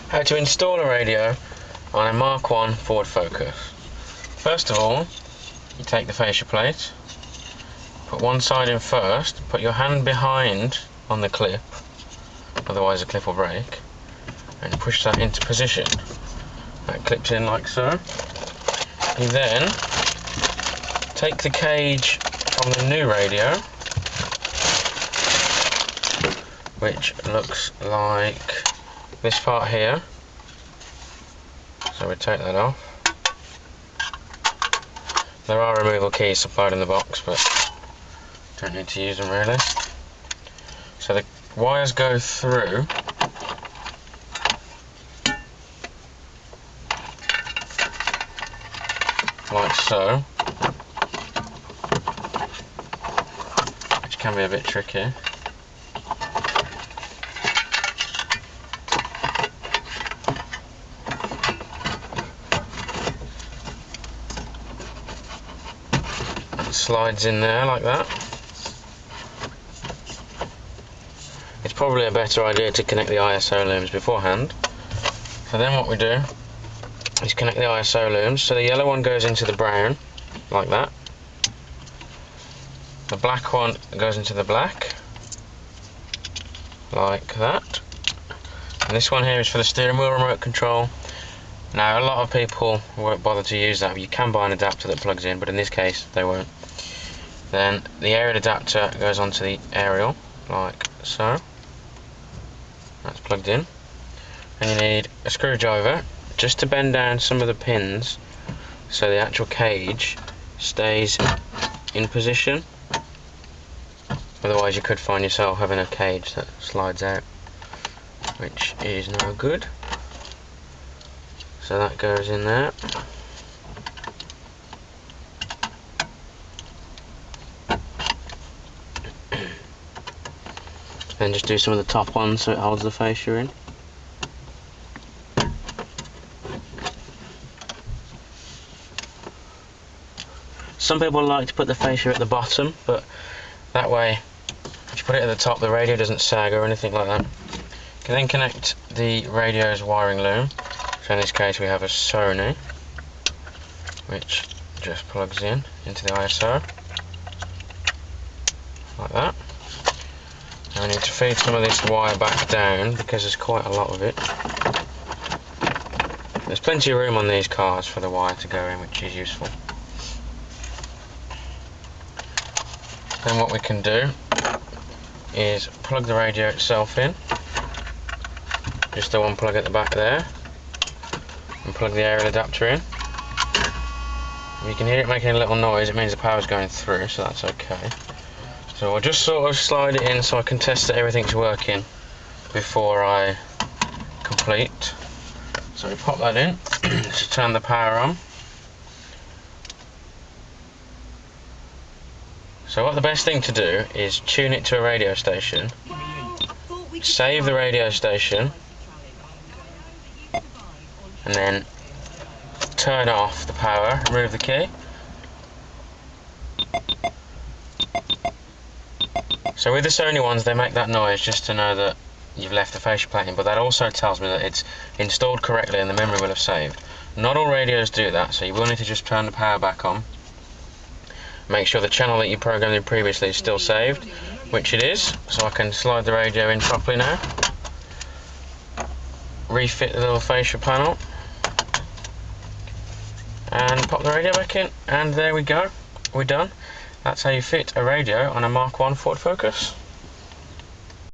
How to install a radio on a Mark 1 Ford Focus. First of all, you take the fascia plate, put one side in first, put your hand behind on the clip, otherwise the clip will break, and push that into position. That clips in like so. You then take the cage from the new radio, which looks like this part here. So we take that off. There are removal keys supplied in the box, but don't need to use them really. So the wires go through like so, which can be a bit tricky. Slides in there like that. It's probably a better idea to connect the ISO looms beforehand. So then what we do is connect the ISO looms. So the yellow one goes into the brown like that. The black one goes into the black like that. And this one here is for the steering wheel remote control. Now a lot of people won't bother to use that. You can buy an adapter that plugs in, but in this case they won't. Then the aerial adapter goes onto the aerial like so. That's plugged in. And you need a screwdriver just to bend down some of the pins so the actual cage stays in position. Otherwise you could find yourself having a cage that slides out, which is no good. So that goes in there. Then just do some of the top ones so it holds the fascia in. Some people like to put the fascia at the bottom, but that way, if you put it at the top, the radio doesn't sag or anything like that. You can then connect the radio's wiring loom. So in this case we have a Sony, which just plugs in into the ISO, like that. And we need to feed some of this wire back down because there's quite a lot of it. There's plenty of room on these cars for the wire to go in, which is useful. Then what we can do is plug the radio itself in, just the one plug at the back there, and plug the aerial adapter in. If you can hear it making a little noise, it means the power's going through, so that's okay. So I'll just sort of slide it in so I can test that everything's working before I complete. So we pop that in, just turn the power on. So what the best thing to do is tune it to a radio station, save the radio station, and then turn off the power, remove the key. So with the Sony ones, they make that noise just to know that you've left the fascia plate in, but that also tells me that it's installed correctly and the memory will have saved. Not all radios do that, so you will need to just turn the power back on. Make sure the channel that you programmed in previously is still saved, which it is, so I can slide the radio in properly now. Refit the little fascia panel, and pop the radio back in, and there we go, we're done. That's how you fit a radio on a Mark 1 Ford Focus.